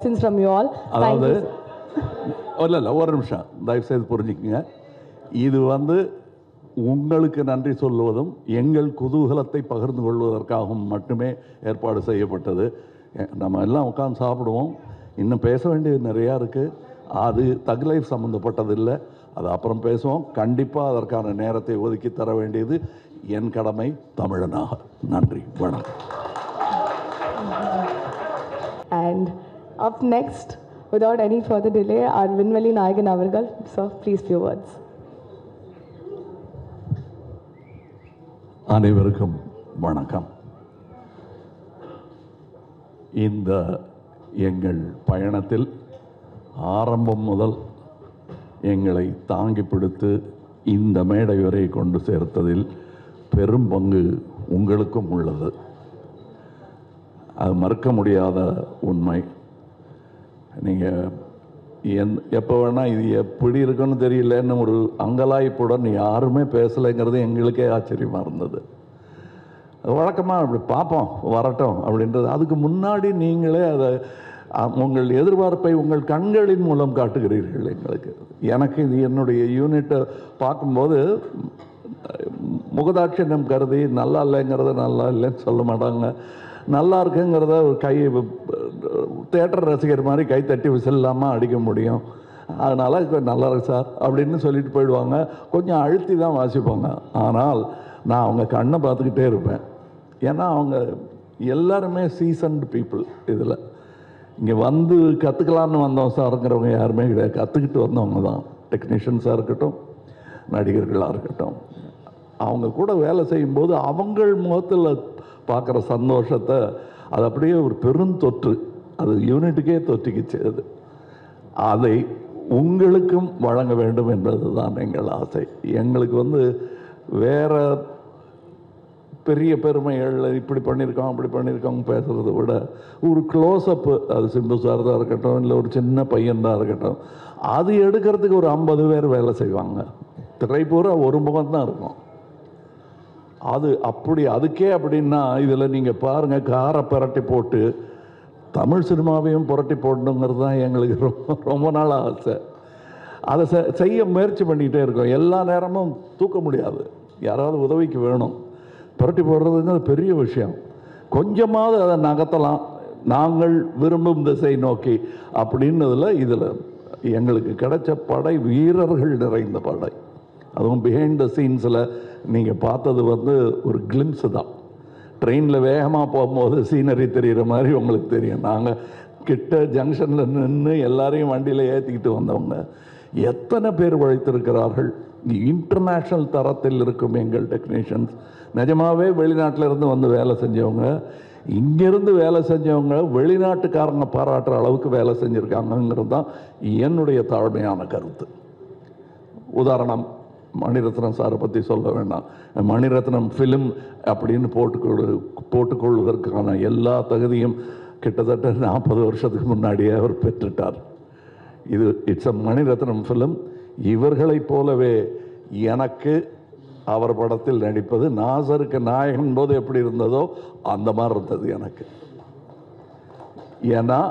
questions from you all. அதாவது இல்லை ஒரு நிமிஷம் தயவுசெய்து புரிஞ்சுக்குங்க. இது உங்களுக்கு நன்றி சொல்லுவதும் எங்கள் குதூகலத்தை பகிர்ந்து கொள்வதற்காகவும் மட்டுமே ஏற்பாடு செய்யப்பட்டது. நம்ம எல்லாம் உட்காந்து சாப்பிடுவோம். இன்னும் பேச வேண்டியது நிறையா இருக்குது. அது தக் லைஃப் சம்மந்தப்பட்டதில்லை. அது அப்புறம் பேசுவோம். கண்டிப்பாக அதற்கான நேரத்தை ஒதுக்கி தர வேண்டியது என் கடமை தமிழனாக. நன்றி, வணக்கம். And up next, without any further delay, our Vinvali Nayagan avargal. Sir, please few words. அனைவருக்கும் வணக்கம். இந்த எங்கள் பயணத்தில் ஆரம்பம் முதல் எங்களை தாங்கி பிடித்து இந்த மேடை வரை கொண்டு சேர்த்ததில் பெரும் பங்கு உங்களுக்கும் உள்ளது. அது மறுக்க முடியாத உண்மை. நீங்கள் எப்போ வேணால் இது எப்படி இருக்குன்னு தெரியலன்னு ஒரு அங்கலாய்ப்புடன் யாருமே பேசலைங்கிறது எங்களுக்கே ஆச்சரியமாக இருந்தது. வழக்கமாக அப்படி பார்ப்போம் வரட்டும் அப்படின்றது. அதுக்கு முன்னாடி நீங்களே அதை உங்கள் எதிர்பார்ப்பை உங்கள் கண்களின் மூலம் காட்டுகிறீர்கள் எங்களுக்கு. எனக்கு இது என்னுடைய யூனிட்டை பார்க்கும்போது முகதாட்சியம் கருதி நல்லா இல்லைங்கிறத நல்லா இல்லைன்னு சொல்ல மாட்டாங்க. நல்லா இருக்குங்கிறத ஒரு கை தேட்டர் ரசிகர் மாதிரி கை தட்டி விசில்லாமல் அடிக்க முடியும். அதனால் நல்லா இருக்கு சார் அப்படின்னு சொல்லிட்டு போயிடுவாங்க. கொஞ்சம் அழுத்தி தான் வாசிப்பாங்க. ஆனால் நான் அவங்க கண்ணை பார்த்துக்கிட்டே இருப்பேன். ஏன்னா அவங்க எல்லாருமே சீசன்டு பீப்புள். இதில் இங்கே கற்றுக்கலான்னு வந்தோம் சாருங்கிறவங்க யாருமே கிடையாது. கற்றுக்கிட்டு வந்தவங்க தான். டெக்னீஷியன்ஸாக இருக்கட்டும், நடிகர்களாக இருக்கட்டும். அவங்க கூட வேலை செய்யும்போது அவங்கள் முகத்தில் பார்க்குற சந்தோஷத்தை அது அப்படியே ஒரு பெருந்தொற்று. அது யூனிட்டுக்கே தொற்றிக்கிச்சு. அதை உங்களுக்கும் வழங்க வேண்டும் என்பது தான் எங்கள் ஆசை. எங்களுக்கு வேறு பெரிய பெருமைகள் இப்படி பண்ணியிருக்கோம் அப்படி பண்ணியிருக்கோங்க பேசுகிறத விட ஒரு க்ளோஸ்அப்பு, அது சிம்பு சார் தான் இருக்கட்டும், இல்லை ஒரு சின்ன பையன்தான் இருக்கட்டும், அது எடுக்கிறதுக்கு ஒரு 50 பேர் வேலை செய்வாங்க. திரைப்பூரா ஒரு முகம்தான் இருக்கும். அது அப்படி அதுக்கே அப்படின்னா இதில் நீங்கள் பாருங்கள், காரை புரட்டி போட்டு தமிழ் சினிமாவையும் புரட்டி போடணுங்கிறது தான் எங்களுக்கு ரொம்ப நாள் ஆசை. அதை செய்ய முயற்சி பண்ணிக்கிட்டே இருக்கோம். எல்லா நேரமும் தூக்க முடியாது, யாராவது உதவிக்கு வேணும். புரட்டி போடுறதுங்கிறது பெரிய விஷயம். கொஞ்சமாவது அதை நகர்த்தலாம் நாங்கள் விரும்பும் திசை நோக்கி அப்படின்னதில் இதில் எங்களுக்கு கிடைச்ச படை வீரர்கள் நிறைந்த படை. அதுவும் பிஹைண்ட் த சீன்ஸில் நீங்கள் பார்த்தது ஒரு கிளிம்ஸு தான். ட்ரெயினில் வேகமாக போகும்போது சீனரி தெரிகிற மாதிரி உங்களுக்கு தெரியும். நாங்கள் கிட்ட ஜங்ஷனில் நின்று எல்லாரையும் வண்டியில் ஏற்றிக்கிட்டு வந்தவங்க எத்தனை பேர் உழைத்திருக்கிறார்கள். இன்டர்நேஷ்னல் தரத்தில் இருக்கும் எங்கள் டெக்னீஷியன்ஸ். நிஜமாகவே வெளிநாட்டில் இருந்து வேலை செஞ்சவங்க, இங்கேருந்து வேலை செஞ்சவங்க வெளிநாட்டுக்காரங்க பாராட்டுற அளவுக்கு வேலை செஞ்சுருக்காங்கங்கிறது தான் என்னுடைய தாழ்மையான கருத்து. உதாரணம், மணிரத்னம் சாரை பற்றி சொல்ல வேண்டாம். மணிரத்னம் ஃபிலிம் அப்படின்னு போட்டுக்கொள்வதற்கான எல்லா தகுதியும் கிட்டத்தட்ட 40 வருஷத்துக்கு முன்னாடியே அவர் பெற்றுட்டார். இது இட்ஸ் அ மணிரத்னம் ஃபிலிம். இவர்களைப் போலவே எனக்கு அவர் படத்தில் நடிப்பது நாசருக்கு நாயகன் போது எப்படி இருந்ததோ அந்த மாதிரி இருந்தது எனக்கு. ஏன்னா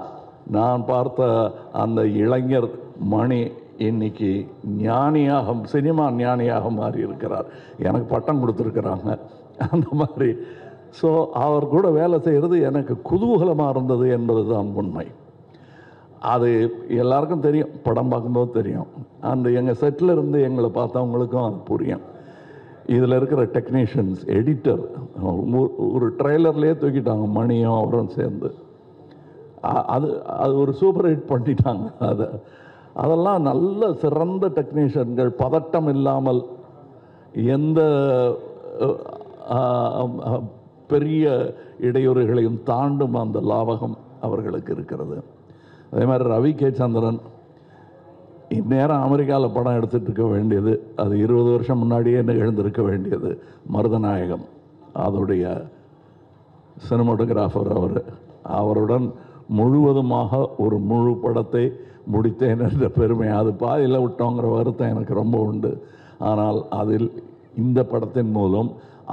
நான் பார்த்த அந்த இளைஞர் மணி இன்னைக்கு ஞானியாக, சினிமா ஞானியாக மாறி இருக்கிறார். எனக்கு பட்டம் கொடுத்துருக்குறாங்க அந்த மாதிரி. ஸோ அவர் கூட வேலை செய்கிறது எனக்கு குதூகலமாக இருந்தது என்பது தான் உண்மை. அது எல்லாருக்கும் தெரியும், படம் பார்க்கும்போது தெரியும். அந்த எங்கள் செட்டில் இருந்து எங்களை பார்த்தவங்களுக்கும் அது புரியும். இதில் இருக்கிற டெக்னீஷியன்ஸ், எடிட்டர், ஒரு ட்ரெய்லர்லேயே தூக்கிட்டாங்க மணியும் அவரும் சேர்ந்து. அது ஒரு சூப்பர் ஹிட் பண்ணிட்டாங்க. அதெல்லாம் நல்ல சிறந்த டெக்னீஷியன்கள். பதட்டம் இல்லாமல் எந்த பெரிய இடையூறுகளையும் தாண்டும் அந்த லாவகம் அவர்களுக்கு இருக்கிறது. அதே மாதிரி ரவி கே சந்திரன் இந்நேரம் அமெரிக்காவில் படம் எடுத்துகிட்டு இருக்க வேண்டியது, அது 20 வருஷம் முன்னாடியே நிகழ்ந்திருக்க வேண்டியது. மருதநாயகம் அதோடைய சினிமாட்டோகிராஃபர் அவருடன் முழுவதுமாக ஒரு முழு படத்தை முடித்தேன் என்ற பெருமை. அது பாதியில் விட்டோங்கிற வருத்தம் எனக்கு ரொம்ப உண்டு. ஆனால் அதில் இந்த படத்தின் மூலம்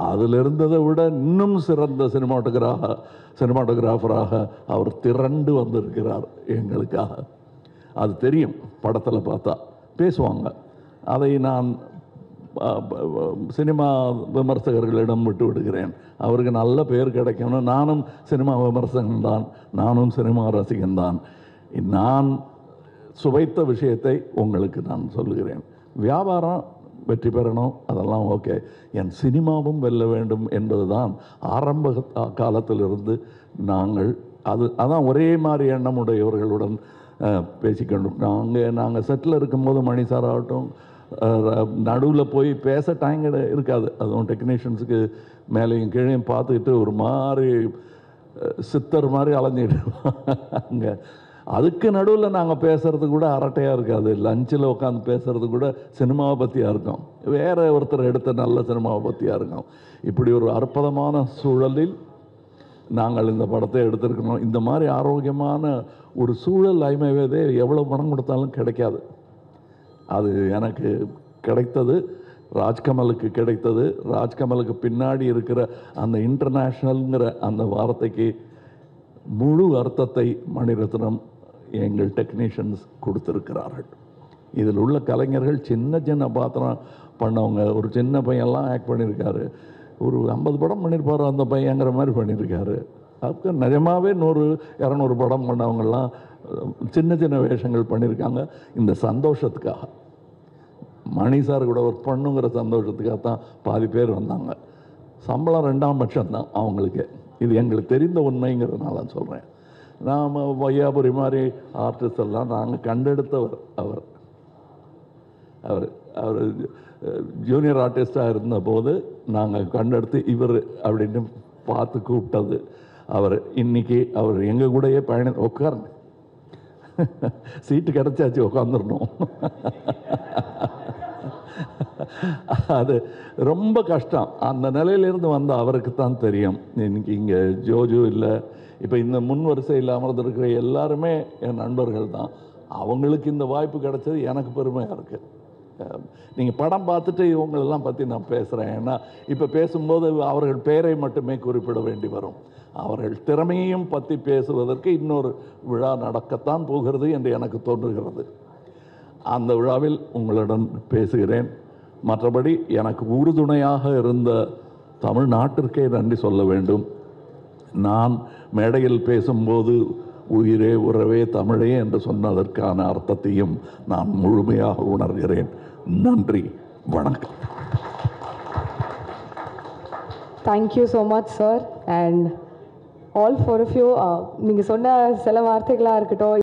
அதில் இருந்ததை விட இன்னும் சிறந்த சினிமாட்டோகிராஃபராக அவர் திரண்டு வந்திருக்கிறார் எங்களுக்காக. அது தெரியும், படத்தில் பார்த்தா பேசுவாங்க. அதை நான் சினிமா விமர்சகர்களிடம் விட்டு விடுகிறேன். அவருக்கு நல்ல பேர் கிடைக்கணும். நானும் சினிமா விமர்சகன்தான், நானும் சினிமா ரசிகன்தான். நான் சுவைத்த விஷயத்தை உங்களுக்கு நான் சொல்லுகிறேன். வியாபாரம் வெற்றி பெறணும், அதெல்லாம் ஓகே. என் சினிமாவும் வெல்ல வேண்டும் என்பதுதான் ஆரம்ப காலத்திலிருந்து நாங்கள் அதான் ஒரே மாதிரி எண்ணமுடையவர்களுடன் பேசிக்கொண்டோம். நாங்கள் செட்டில் இருக்கும்போது மணி சார் ஆகட்டும், நடுவில் போய் பேச டைம் இருக்காது. அதுவும் டெக்னீஷியன்ஸுக்கு மேலேயும் கீழேயும் பார்த்துக்கிட்டு ஒரு மாதிரி சித்தர் மாதிரி அலைஞ்சிட்டு அங்கே. அதுக்கு நடுவில் நாங்கள் பேசுகிறது கூட அரட்டையாக இருக்காது. லஞ்சில் உட்காந்து பேசுகிறது கூட சினிமாவை பற்றியாக இருக்கும், வேறு ஒருத்தர் எடுத்த நல்ல சினிமாவை பற்றியாக இருக்கும். இப்படி ஒரு அற்புதமான சூழலில் நாங்கள் இந்த படத்தை எடுத்திருக்கணும். இந்த மாதிரி ஆரோக்கியமான ஒரு சூழல் ஐமைவதே எவ்வளோ பணம் கொடுத்தாலும் கிடைக்காது. அது எனக்கு கிடைத்தது, ராஜ்கமலுக்கு கிடைத்தது. ராஜ்கமலுக்கு பின்னாடி இருக்கிற அந்த இன்டர்நேஷ்னல்ங்கிற அந்த வார்த்தைக்கு முழு அர்த்தத்தை மணிரத்னம் எங்கள் டெக்னீஷியன்ஸ் கொடுத்துருக்கிறார்கள். இதில் உள்ள கலைஞர்கள் சின்ன சின்ன பாத்திரம் பண்ணவங்க. ஒரு சின்ன பையன்லாம் ஆக்ட் பண்ணியிருக்காரு. ஒரு 50 படம் பண்ணியிருப்பார் அந்த பையங்கிற மாதிரி பண்ணியிருக்காரு. அதுக்கு நிஜமாகவே 100-200 படம் பண்ணவங்கெல்லாம் சின்ன சின்ன வேஷங்கள் பண்ணியிருக்காங்க. இந்த சந்தோஷத்துக்காக, மணி சார் கூட ஒர்க் பண்ணுங்கிற சந்தோஷத்துக்காக தான் பாதி பேர் வந்தாங்க. சம்பளம் 2ஆம் பட்சம் தான் அவங்களுக்கு. இது எங்களுக்கு தெரிந்த உண்மைங்கிறதுனால சொல்கிறேன். நாம் வையாபுரி மாதிரி ஆர்டிஸ்ட் எல்லாம் நாங்கள் கண்டெடுத்தவர். அவர் ஜூனியர் ஆர்டிஸ்டாக இருந்தபோது நாங்கள் கண்டெடுத்து இவர் அப்படின்னு பார்த்து கூப்பிட்டது அவர். இன்னைக்கு அவர் எங்கள் கூடயே உட்காருங்க, சீட்டு கிடச்சாச்சு, உட்காந்துடணும். அது ரொம்ப கஷ்டம். அந்த நிலையிலிருந்து வந்த அவருக்கு தான் தெரியும். இன்னைக்கு இங்கே ஜோஜோ இல்லை, இப்போ இந்த முன் வரிசையில் அமர்ந்திருக்கிற எல்லாருமே என் நண்பர்கள் தான். அவங்களுக்கு இந்த வாய்ப்பு கிடைச்சது எனக்கு பெருமையாக இருக்குது. நீங்கள் படம் பார்த்துட்டு இவங்களெல்லாம் பற்றி நான் பேசுகிறேன். ஏன்னா இப்போ பேசும்போது அவர்கள் பெயரை மட்டுமே குறிப்பிட வேண்டி வரும். அவர்கள் திறமையையும் பற்றி பேசுவதற்கு இன்னொரு விழா நடக்கத்தான் போகிறது என்று எனக்கு தோன்றுகிறது. அந்த விழாவில் உங்களுடன் பேசுகிறேன். மற்றபடி எனக்கு உறுதுணையாக இருந்த தமிழ்நாட்டிற்கே நன்றி சொல்ல வேண்டும். நான் மேடையில் பேசும்போது உயிரே உறவே தமிழே என்று சொன்னதற்கான அர்த்தத்தையும் நான் முழுமையாக உணர்கிறேன். நன்றி, வணக்கம். Thank you so much, sir, and all four of you. நீங்கள் சொன்ன சில வார்த்தைகளாக இருக்கட்டும்,